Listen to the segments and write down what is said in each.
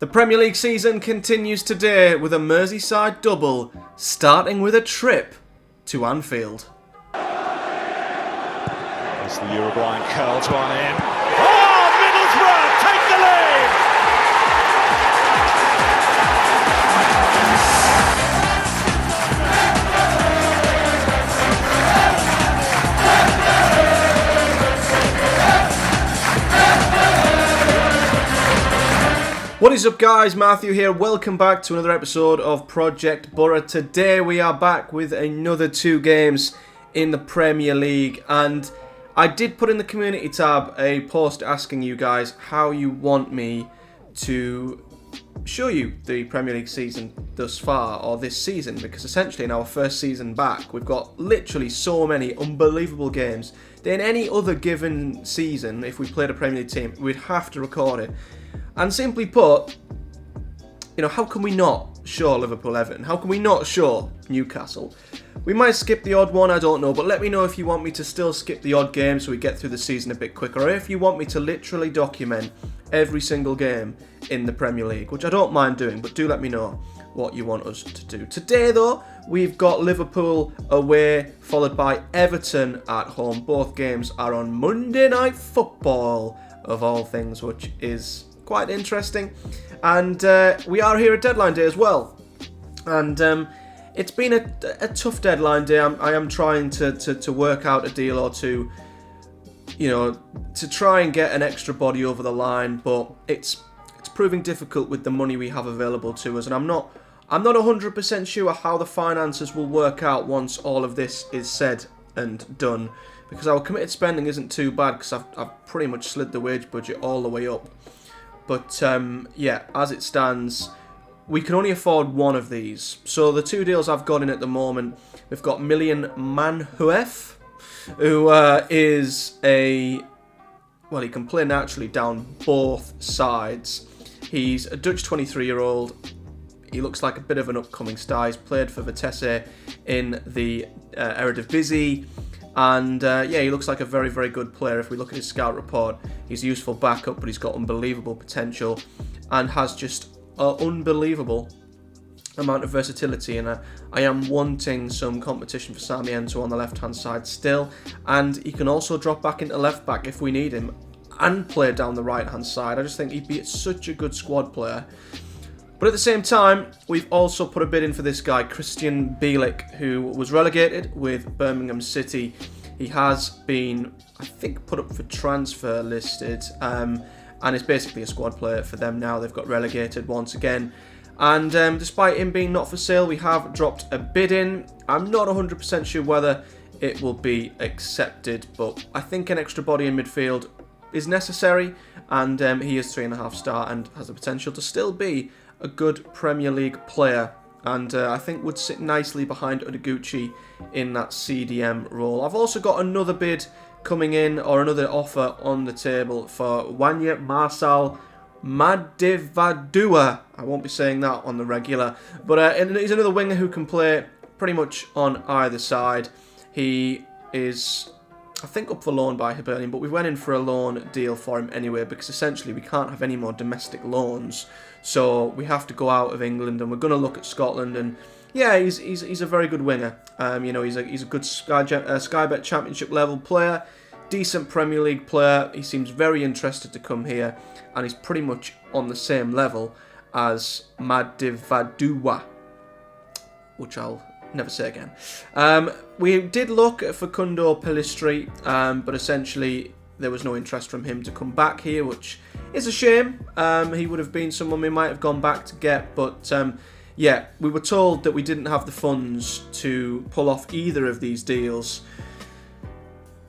The Premier League season continues today with a Merseyside double, starting with a trip to Anfield. As the Uruguayan curls one in. Oh, Middlesbrough take the lead! What is up, guys? Matthew here. Welcome back to another episode of Project Boro. Today we are back with another 2 games in the Premier League, and I did put in the community tab a post asking you guys how you want me to show you the Premier League season thus far, or this season, because essentially in our first season back we've got literally so many unbelievable games that in any other given season, if we played a Premier League team, we'd have to record it. And simply put, how can we not show Liverpool-Everton? How can we not show Newcastle? We might skip the odd one, I don't know, but let me know if you want me to still skip the odd game so we get through the season a bit quicker, or if you want me to literally document every single game in the Premier League, which I don't mind doing, but do let me know what you want us to do. Today, though, we've got Liverpool away, followed by Everton at home. Both games are on Monday Night Football, of all things, which is quite interesting. And we are here at deadline day as well. And it's been a tough deadline day. I am trying to work out a deal or two, to try and get an extra body over the line, but it's proving difficult with the money we have available to us, and I'm not 100% sure how the finances will work out once all of this is said and done, because our committed spending isn't too bad, because I've pretty much slid the wage budget all the way up. But as it stands, we can only afford one of these. So the 2 deals I've got in at the moment, we've got Million Manhuef, who is he can play naturally down both sides. He's a Dutch 23-year-old. He looks like a bit of an upcoming star. He's played for Vitesse in the Eredivisie. And he looks like a very, very good player. If we look at his scout report, he's a useful backup, but he's got unbelievable potential and has just an unbelievable amount of versatility. And I am wanting some competition for Sarmiento on the left-hand side still. And he can also drop back into left-back if we need him and play down the right-hand side. I just think he'd be such a good squad player. But at the same time, we've also put a bid in for this guy, Christian Bielik, who was relegated with Birmingham City. He has been, I think, put up for transfer listed, and is basically a squad player for them now. They've got relegated once again. And despite him being not for sale, we have dropped a bid in. I'm not 100% sure whether it will be accepted, but I think an extra body in midfield is necessary, and he is 3.5 star and has the potential to still be a good Premier League player, and I think would sit nicely behind Udeguchi in that CDM role. I've also got another bid coming in, or another offer on the table for Wanya Marsal Madivadua. I won't be saying that on the regular, but he's another winger who can play pretty much on either side. He is, I think, up for loan by Hibernian, but we went in for a loan deal for him anyway, because essentially we can't have any more domestic loans, so we have to go out of England, and we're going to look at Scotland. And yeah, he's a very good winger. He's a good Sky Bet Championship level player, decent Premier League player. He seems very interested to come here, and he's pretty much on the same level as Madivadua, which I'll never say again. We did look at Facundo Pellistri, but essentially there was no interest from him to come back here, which is a shame. He would have been someone we might have gone back to get, but we were told that we didn't have the funds to pull off either of these deals.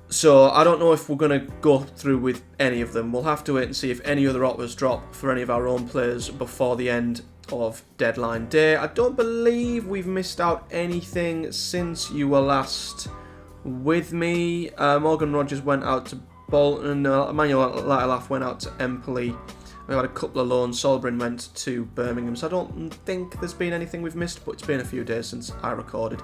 So I don't know if we're going to go through with any of them. We'll have to wait and see if any other offers drop for any of our own players before the end of deadline day. I don't believe we've missed out anything since you were last with me. Morgan Rogers went out to Bolton. Emmanuel Latilaf went out to Empoli. We had a couple of loans. Solbrin went to Birmingham. So I don't think there's been anything we've missed, but it's been a few days since I recorded.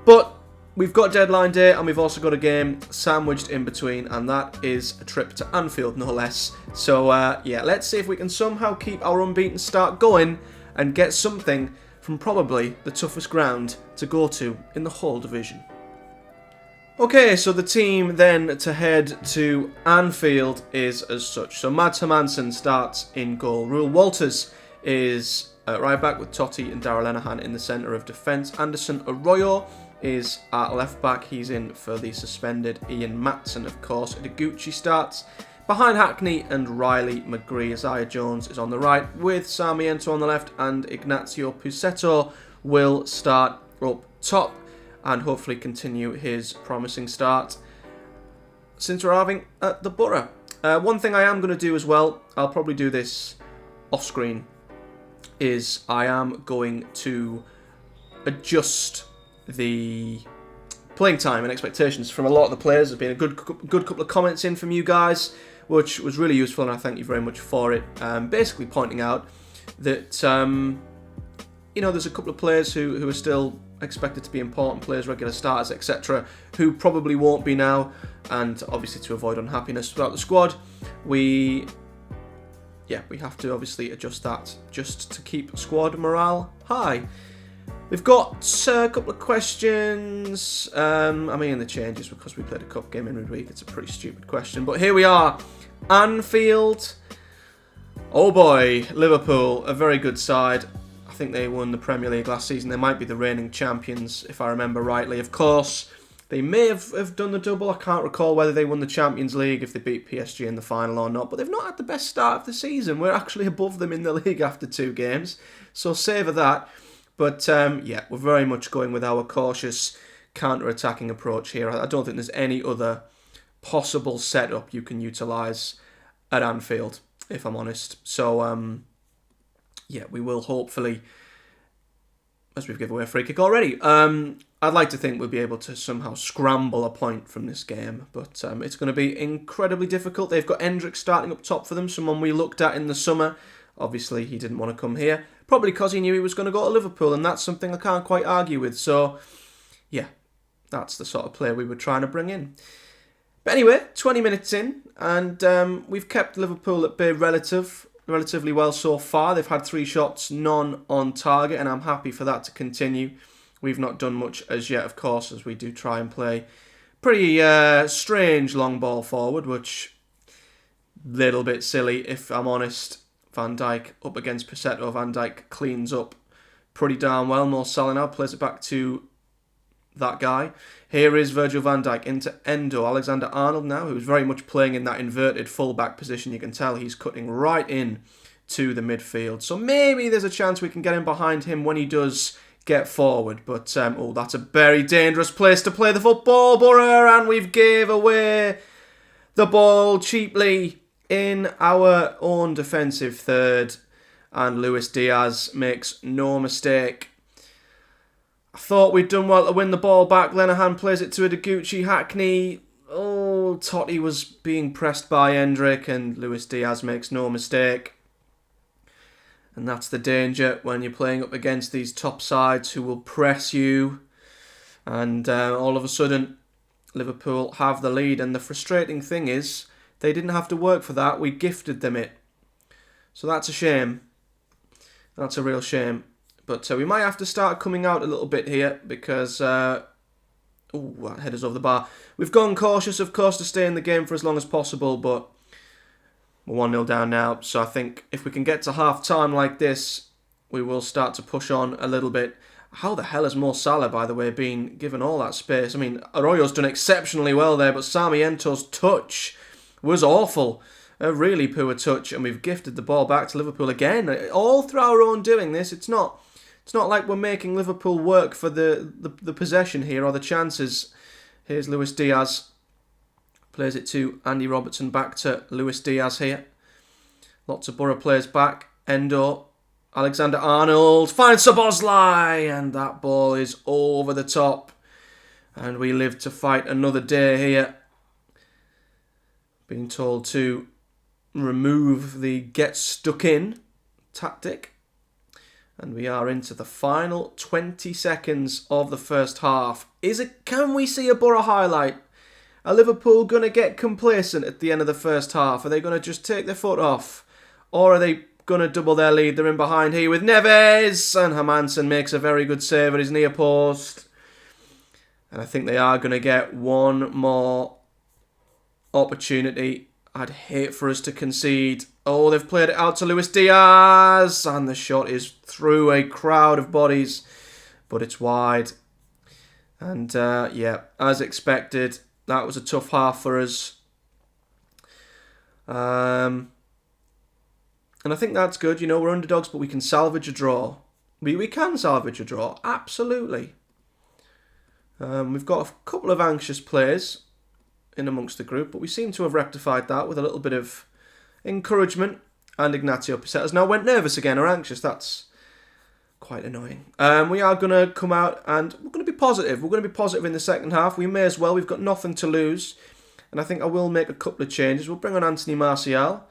But we've got deadline day and we've also got a game sandwiched in between, and that is a trip to Anfield, no less. So, yeah, let's see if we can somehow keep our unbeaten start going and get something from probably the toughest ground to go to in the whole division. Okay, so the team then to head to Anfield is as such. So Mads Hermansen starts in goal. Rule Walters is right back with Totti and Darrell Lenihan in the centre of defence. Anderson Arroyo is at left back. He's in for the suspended Ian Matson, of course. Ideguchi starts behind Hackney and Riley McGree. Isaiah Jones is on the right with Sarmiento on the left, and Ignacio Pusetto will start up top and hopefully continue his promising start since arriving at the Boro. One thing I am going to do as well, I'll probably do this off screen, is I am going to adjust the playing time and expectations from a lot of the players. There's been a good couple of comments in from you guys, which was really useful, and I thank you very much for it. Basically pointing out that there's a couple of players who are still expected to be important players, regular starters, etc., who probably won't be now, and obviously to avoid unhappiness throughout the squad, we have to obviously adjust that just to keep squad morale high. We've got a couple of questions. The changes because we played a cup game in midweek. It's a pretty stupid question, but here we are. Anfield. Oh boy, Liverpool, a very good side. I think they won the Premier League last season. They might be the reigning champions, if I remember rightly. Of course, they may have done the double. I can't recall whether they won the Champions League, if they beat PSG in the final or not. But they've not had the best start of the season. We're actually above them in the league after 2 games. So savour that. But, we're very much going with our cautious counter-attacking approach here. I don't think there's any other possible setup you can utilise at Anfield, if I'm honest. So, we will hopefully, as we've given away a free kick already, I'd like to think we'll be able to somehow scramble a point from this game. But it's going to be incredibly difficult. They've got Endrick starting up top for them, someone we looked at in the summer. Obviously, he didn't want to come here. Probably because he knew he was going to go to Liverpool, and that's something I can't quite argue with. So, yeah, that's the sort of player we were trying to bring in. But anyway, 20 minutes in, and we've kept Liverpool at bay relatively well so far. They've had 3 shots, none on target, and I'm happy for that to continue. We've not done much as yet, of course, as we do try and play pretty strange long ball forward, which little bit silly, if I'm honest. Van Dijk up against Pusetto. Van Dijk cleans up pretty darn well. Mo Salah now plays it back to that guy. Here is Virgil van Dijk into Endo. Alexander-Arnold now, who's very much playing in that inverted full-back position. You can tell he's cutting right in to the midfield. So maybe there's a chance we can get in behind him when he does get forward. But, that's a very dangerous place to play the football, Boro, and we've gave away the ball cheaply in our own defensive third, and Luis Diaz makes no mistake. I thought we'd done well to win the ball back. Lenihan plays it to Ideguchi. Hackney. Oh, Totti was being pressed by Endrick, and Luis Diaz makes no mistake. And that's the danger when you're playing up against these top sides who will press you. And all of a sudden, Liverpool have the lead. And the frustrating thing is, they didn't have to work for that. We gifted them it. So that's a shame. That's a real shame. But we might have to start coming out a little bit here because... that header's over the bar. We've gone cautious, of course, to stay in the game for as long as possible, but we're 1-0 down now. So I think if we can get to half-time like this, we will start to push on a little bit. How the hell has Mo Salah, by the way, been given all that space? I mean, Arroyo's done exceptionally well there, but Sarmiento's touch was awful. A really poor touch, and we've gifted the ball back to Liverpool again. All through our own doing this. It's not like we're making Liverpool work for the possession here or the chances. Here's Luis Diaz. Plays it to Andy Robertson, back to Luis Diaz here. Lots of Boro players back. Endo. Alexander-Arnold finds Szoboszlai, and that ball is over the top. And we live to fight another day here. Being told to remove the get stuck in tactic. And we are into the final 20 seconds of the first half. Can we see a Boro highlight? Are Liverpool going to get complacent at the end of the first half? Are they going to just take their foot off? Or are they going to double their lead? They're in behind here with Neves. And Hermansen makes a very good save at his near post. And I think they are going to get one more opportunity. I'd hate for us to concede. Oh, they've played it out to Luis Diaz. And the shot is through a crowd of bodies. But it's wide. And yeah, as expected, that was a tough half for us. And I think that's good. You know, we're underdogs, but we can salvage a draw. We can salvage a draw. Absolutely. We've got a couple of anxious players in amongst the group, but we seem to have rectified that with a little bit of encouragement. And Ignacio Pesetas now went nervous again, or anxious. That's quite annoying. We are going to come out and we're going to be positive. We're going to be positive in the second half. We may as well. We've got nothing to lose. And I think I will make a couple of changes. We'll bring on Anthony Martial.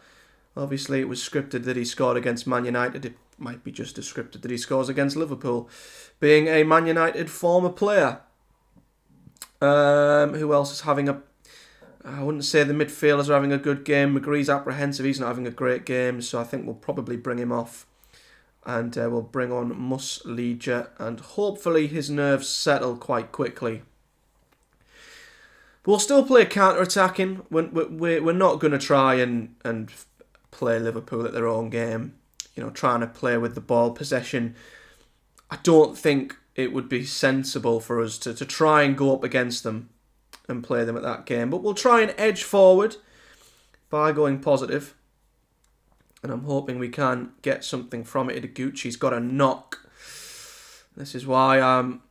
Obviously, it was scripted that he scored against Man United. It might be just as scripted that he scores against Liverpool, being a Man United former player. Who else is having I wouldn't say the midfielders are having a good game. McGree's apprehensive. He's not having a great game, so I think we'll probably bring him off. And we'll bring on Muslija, and hopefully his nerves settle quite quickly. But we'll still play counter-attacking. We're not going to try and play Liverpool at their own game. You know, trying to play with the ball possession. I don't think it would be sensible for us to try and go up against them and play them at that game. But we'll try and edge forward by going positive. And I'm hoping we can get something from it. Iguchi's got a knock. This is why I'm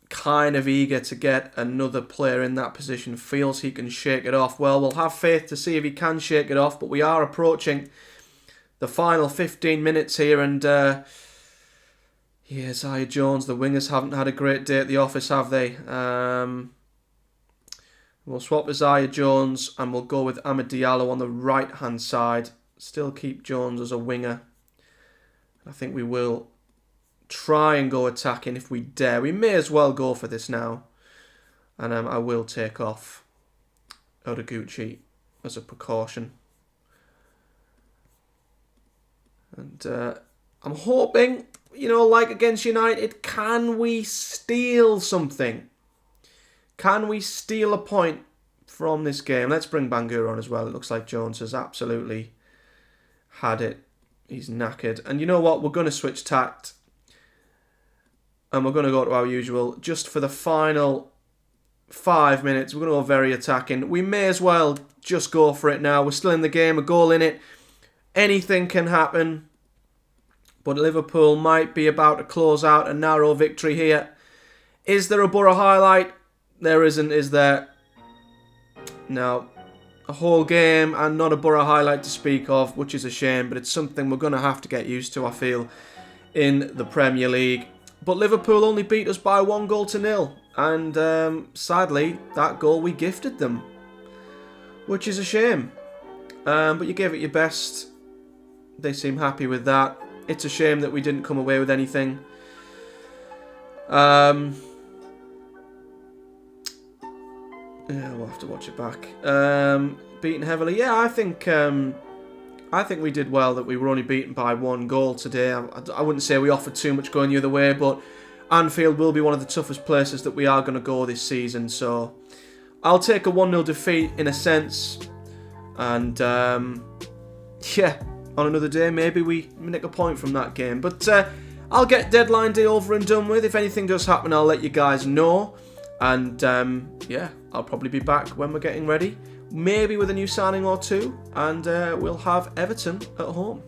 kind of eager to get another player in that position. Feels he can shake it off. Well, we'll have faith to see if he can shake it off. But we are approaching the final 15 minutes here. And yeah, Zaya Jones, the wingers haven't had a great day at the office, have they? We'll swap with Zaya Jones and we'll go with Amad Diallo on the right-hand side. Still keep Jones as a winger. I think we will try and go attacking if we dare. We may as well go for this now. And I will take off Iguchi as a precaution. And I'm hoping, you know, like against United, can we steal something? Can we steal a point from this game? Let's bring Bangura on as well. It looks like Jones has absolutely had it. He's knackered. And you know what? We're going to switch tact. And we're going to go to our usual. Just for the final 5 minutes, we're going to go very attacking. We may as well just go for it now. We're still in the game. A goal in it. Anything can happen. But Liverpool might be about to close out a narrow victory here. Is there a Boro highlight? There isn't, is there? No. A whole game and not a Boro highlight to speak of, which is a shame, but it's something we're going to have to get used to, I feel, in the Premier League. But Liverpool only beat us by 1-0, and sadly, that goal we gifted them, which is a shame. But you gave it your best. They seem happy with that. It's a shame that we didn't come away with anything. Yeah, we'll have to watch it back. Beaten heavily. Yeah, I think we did well that we were only beaten by 1 goal today. I wouldn't say we offered too much going the other way, but Anfield will be one of the toughest places that we are going to go this season. So I'll take a 1-0 defeat in a sense. And yeah, on another day, maybe we nick a point from that game. But I'll get deadline day over and done with. If anything does happen, I'll let you guys know. And yeah, I'll probably be back when we're getting ready. Maybe with a new signing or two. And we'll have Everton at home.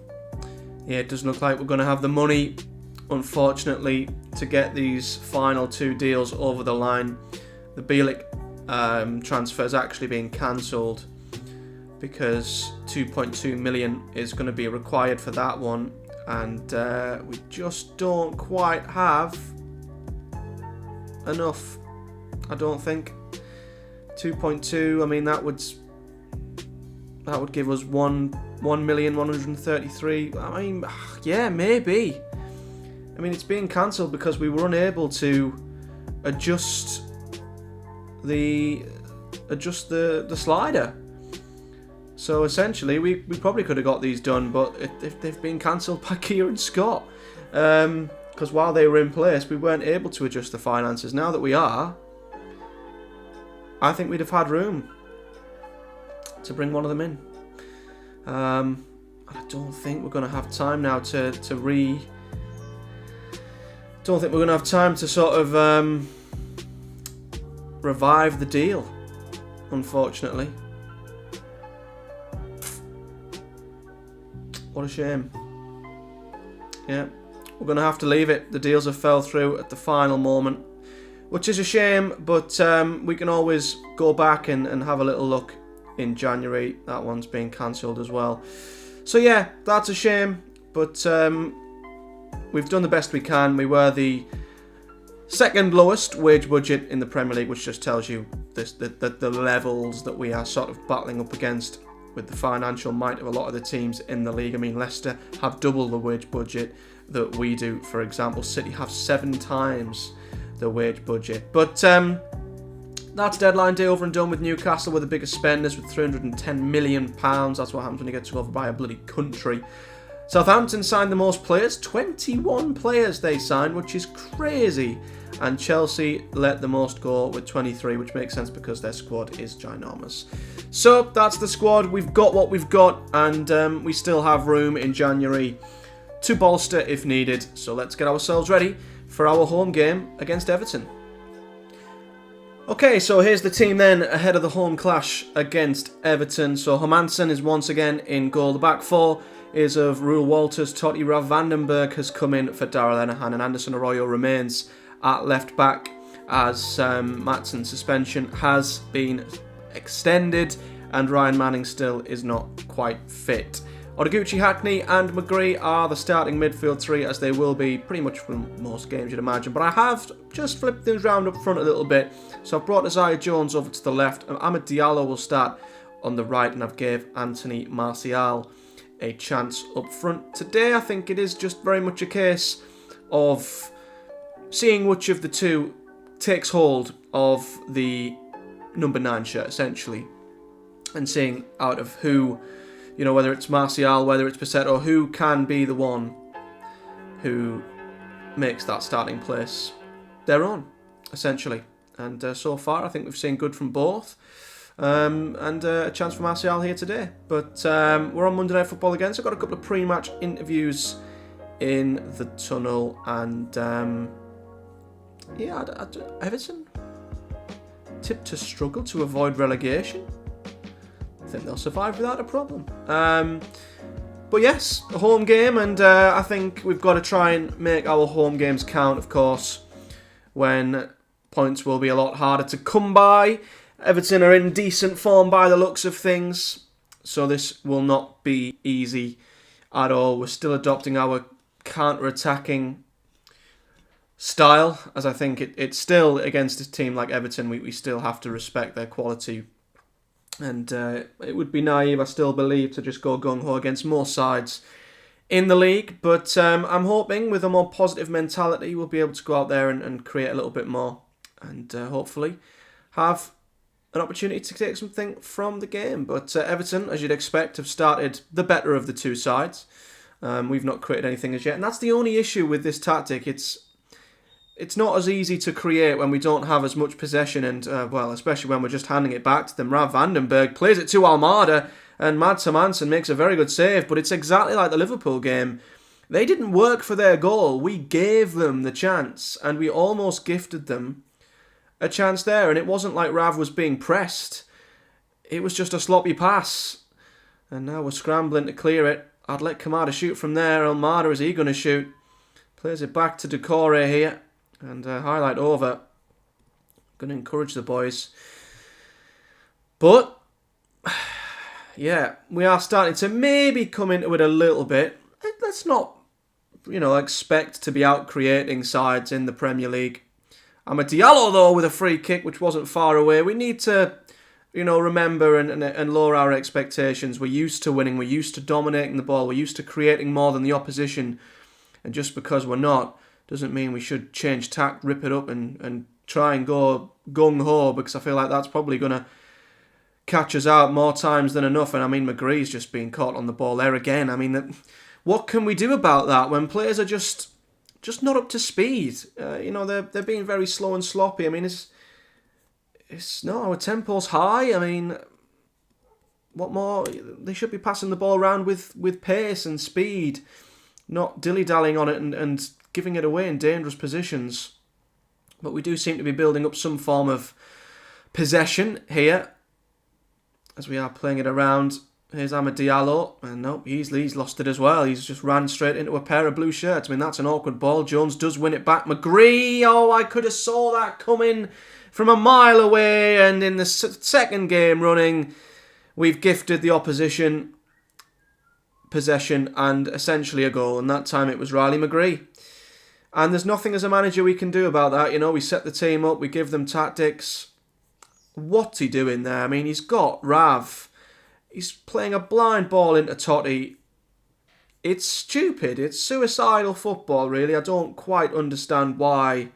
Yeah, it doesn't look like we're going to have the money, unfortunately, to get these final 2 deals over the line. The Bielik transfer is actually being cancelled because 2.2 million is going to be required for that one. And we just don't quite have enough, I don't think. 2.2, I mean, that would give us 1,133,000. I mean, yeah, maybe. I mean, it's being cancelled because we were unable to adjust the slider. So essentially, we probably could have got these done, but they've been cancelled by Kia and Scott. Because while they were in place, we weren't able to adjust the finances. Now that we are, I think we'd have had room to bring one of them in. I don't think we're going to have time now don't think we're going to have time to sort of revive the deal, unfortunately. What a shame. Yeah, we're going to have to leave it. The deals have fell through at the final moment, which is a shame, but we can always go back and have a little look in January. That one's been cancelled as well. So yeah, that's a shame, but we've done the best we can. We were the second lowest wage budget in the Premier League, which just tells you the levels that we are sort of battling up against with the financial might of a lot of the teams in the league. I mean, Leicester have double the wage budget that we do, for example. City have 7 times the wage budget. But that's deadline day over and done with Newcastle. We're the biggest spenders with £310 million. That's what happens when you get took over by a bloody country. Southampton signed the most players, 21 players they signed, which is crazy. And Chelsea let the most go with 23, which makes sense because their squad is ginormous. So that's the squad. We've got what we've got, and we still have room in January to bolster if needed. So let's get ourselves ready for our home game against Everton. Okay, so here's the team then ahead of the home clash against Everton. So Hermansen is once again in goal. The back four is of Roel Walters, Totti Rav Vandenberg has come in for Darrell Enahan, and Anderson Arroyo remains at left back as Matsson's suspension has been extended and Ryan Manning still is not quite fit. Odeguchi, Hackney and McGree are the starting midfield three, as they will be pretty much from most games you'd imagine, but I have just flipped things round up front a little bit. So I've brought Isaiah Jones over to the left, and Amad Diallo will start on the right, and I've gave Anthony Martial a chance up front. Today I think it is just very much a case of seeing which of the two takes hold of the number 9 shirt, essentially, and seeing out of who, you know, whether it's Martial, whether it's Passetto, who can be the one who makes that starting place their own, essentially. And so far I think we've seen good from both. And a chance for Martial here today. But we're on Monday Night Football again, so I've got a couple of pre-match interviews in the tunnel, and Everton tipped to struggle to avoid relegation. I think they'll survive without a problem. But yes, a home game, and I think we've got to try and make our home games count, of course, when points will be a lot harder to come by. Everton are in decent form by the looks of things, so this will not be easy at all. We're still adopting our counter-attacking style, as I think it's still, against a team like Everton, we still have to respect their quality. And it would be naive, I still believe, to just go gung-ho against more sides in the league. But I'm hoping with a more positive mentality we'll be able to go out there and create a little bit more. And hopefully have an opportunity to take something from the game. But Everton, as you'd expect, have started the better of the two sides. We've not created anything as yet. And that's the only issue with this tactic. It's not as easy to create when we don't have as much possession and, especially when we're just handing it back to them. Rav Vandenberg plays it to Almada and Mads Hermansen makes a very good save, but it's exactly like the Liverpool game. They didn't work for their goal. We gave them the chance and we almost gifted them a chance there, and it wasn't like Rav was being pressed. It was just a sloppy pass. And now we're scrambling to clear it. I'd let Kamada shoot from there. Almada, is he going to shoot? Plays it back to Decore here. And highlight over. Going to encourage the boys. But, yeah, we are starting to maybe come into it a little bit. Let's not, expect to be out creating sides in the Premier League. Amad Diallo, though, with a free kick, which wasn't far away. We need to, remember and lower our expectations. We're used to winning. We're used to dominating the ball. We're used to creating more than the opposition. And just because we're not, Doesn't mean we should change tack, rip it up and try and go gung-ho, because I feel like that's probably going to catch us out more times than enough. And I mean, McGree's just been caught on the ball there again. I mean, what can we do about that when players are just not up to speed? They're being very slow and sloppy. I mean, it's no, our tempo's high. I mean, what more? They should be passing the ball around with pace and speed, not dilly-dallying on it and giving it away in dangerous positions. But we do seem to be building up some form of possession here, as we are playing it around. Here's Amad Diallo, and nope, he's lost it as well. He's just ran straight into a pair of blue shirts. I mean, that's an awkward ball. Jones does win it back. McGree, I could have saw that coming from a mile away. And in the second game running, we've gifted the opposition possession and essentially a goal. And that time it was Riley McGree. And there's nothing as a manager we can do about that. We set the team up, we give them tactics. What's he doing there? I mean, he's got Rav. He's playing a blind ball into Totti. It's stupid. It's suicidal football, really. I don't quite understand why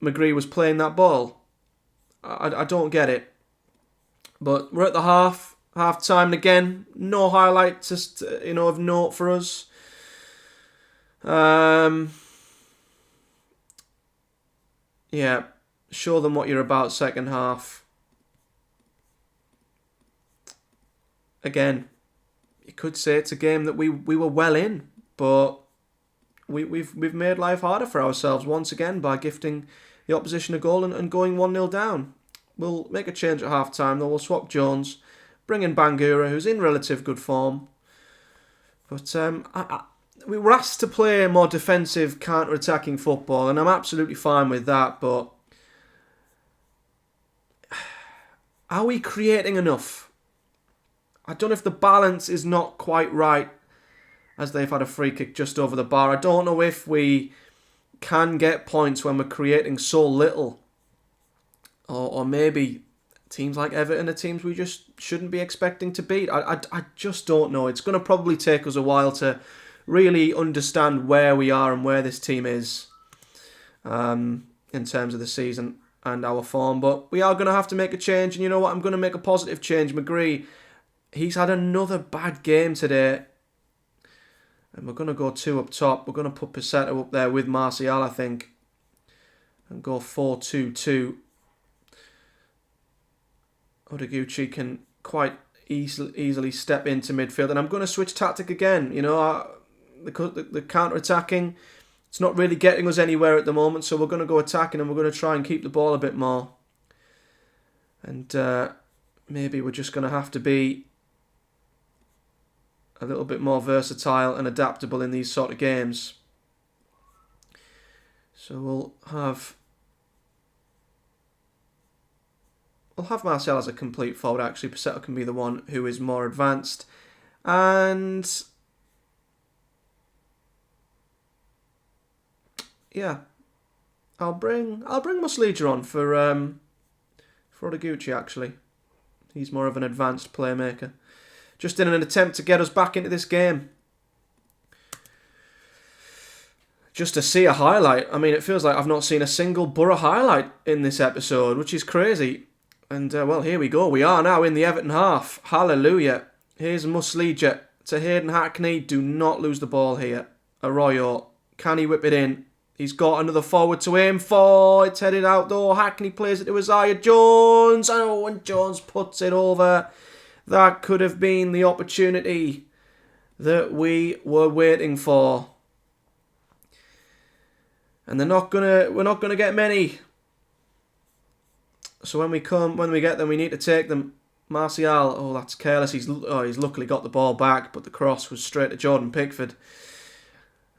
McGree was playing that ball. I don't get it. But we're at the half time again. No highlight of note for us. Yeah. Show them what you're about, second half. Again, you could say it's a game that we were well in, but we've made life harder for ourselves once again by gifting the opposition a goal and going 1-0 down. We'll make a change at half time, though. We'll swap Jones, bring in Bangura, who's in relative good form. But we were asked to play more defensive, counter-attacking football, and I'm absolutely fine with that, but are we creating enough? I don't know if the balance is not quite right, as they've had a free kick just over the bar. I don't know if we can get points when we're creating so little. Or maybe teams like Everton are teams we just shouldn't be expecting to beat. I just don't know. It's going to probably take us a while to really understand where we are and where this team is in terms of the season and our form. But we are going to have to make a change. And you know what? I'm going to make a positive change. McGree, he's had another bad game today. And we're going to go 2 up top. We're going to put Peseta up there with Martial, I think. And go 4-2-2. Odeguchi can quite easily step into midfield. And I'm going to switch tactic again. The counter-attacking, it's not really getting us anywhere at the moment, so we're going to go attacking and we're going to try and keep the ball a bit more. And maybe we're just going to have to be a little bit more versatile and adaptable in these sort of games. So we'll have Martial as a complete forward, actually. Peseta can be the one who is more advanced. And yeah, I'll bring Muslija on for Odeguchi, actually. He's more of an advanced playmaker. Just in an attempt to get us back into this game. Just to see a highlight. I mean, it feels like I've not seen a single Boro highlight in this episode, which is crazy. And, well, here we go. We are now in the Everton half. Hallelujah. Here's Muslija to Hayden Hackney. Do not lose the ball here. Arroyo. Can he whip it in? He's got another forward to aim for. It's headed out, though. Hackney plays it to Isaiah Jones. Oh, and Jones puts it over. That could have been the opportunity that we were waiting for. And we're not gonna get many. So when we get them, we need to take them. Martial, oh, that's careless. He's luckily got the ball back, but the cross was straight to Jordan Pickford.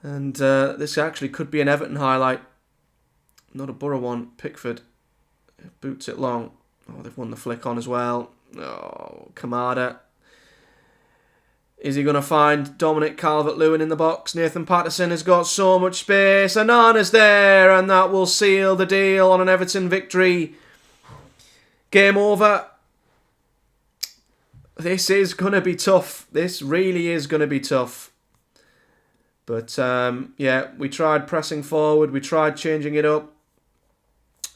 And this actually could be an Everton highlight, not a Boro one. Pickford boots it long. Oh, they've won the flick on as well. Oh, Kamada. Is he going to find Dominic Calvert-Lewin in the box? Nathan Patterson has got so much space. Anana's there, and that will seal the deal on an Everton victory. Game over. This is going to be tough. This really is going to be tough. But yeah, we tried pressing forward, we tried changing it up,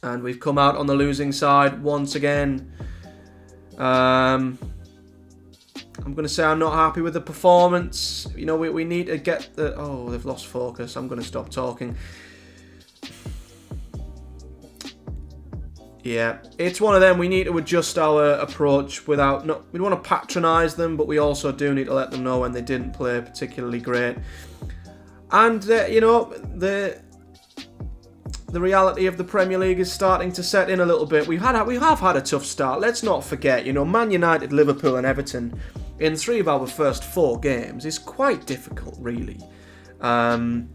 and we've come out on the losing side once again. I'm going to say I'm not happy with the performance. You know, we need to get the... Oh, they've lost focus. I'm going to stop talking. Yeah, it's one of them. We need to adjust our approach without... We don't want to patronise them, but we also do need to let them know when they didn't play particularly great. And, you know, the reality of the Premier League is starting to set in a little bit. We have had a tough start. Let's not forget, you know, Man United, Liverpool and Everton in 3 of our first 4 games is quite difficult, really. And,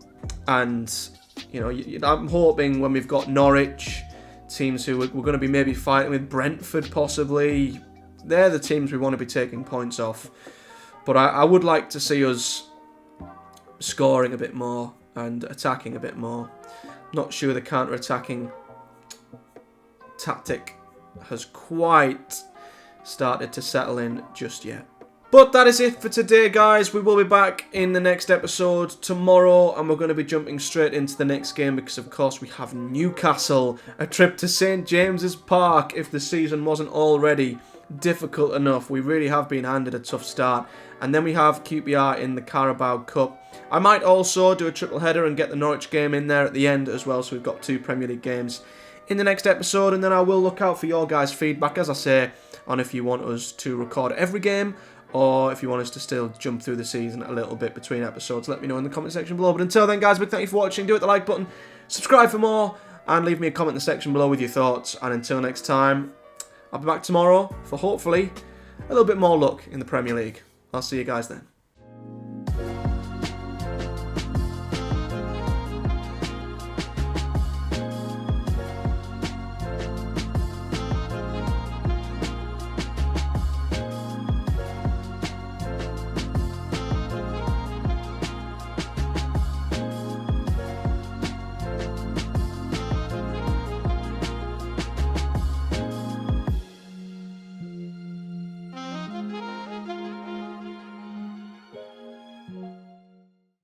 you know, I'm hoping when we've got Norwich, teams who we're going to be maybe fighting with, Brentford possibly, they're the teams we want to be taking points off. But I would like to see us scoring a bit more and attacking a bit more. Not sure the counter-attacking tactic has quite started to settle in just yet. But that is it for today, guys. We will be back in the next episode tomorrow, and we're going to be jumping straight into the next game because, of course, we have Newcastle, a trip to St James's Park if the season wasn't already difficult enough. We really have been handed a tough start. And then we have QPR in the Carabao Cup. I might also do a triple header and get the Norwich game in there at the end as well, so we've got 2 Premier League games in the next episode, and then I will look out for your guys' feedback, as I say, on if you want us to record every game or if you want us to still jump through the season a little bit between episodes. Let me know in the comment section below. But until then, guys, big thank you for watching. Do hit the like button, subscribe for more, and leave me a comment in the section below with your thoughts. And until next time, I'll be back tomorrow for hopefully a little bit more luck in the Premier League. I'll see you guys then.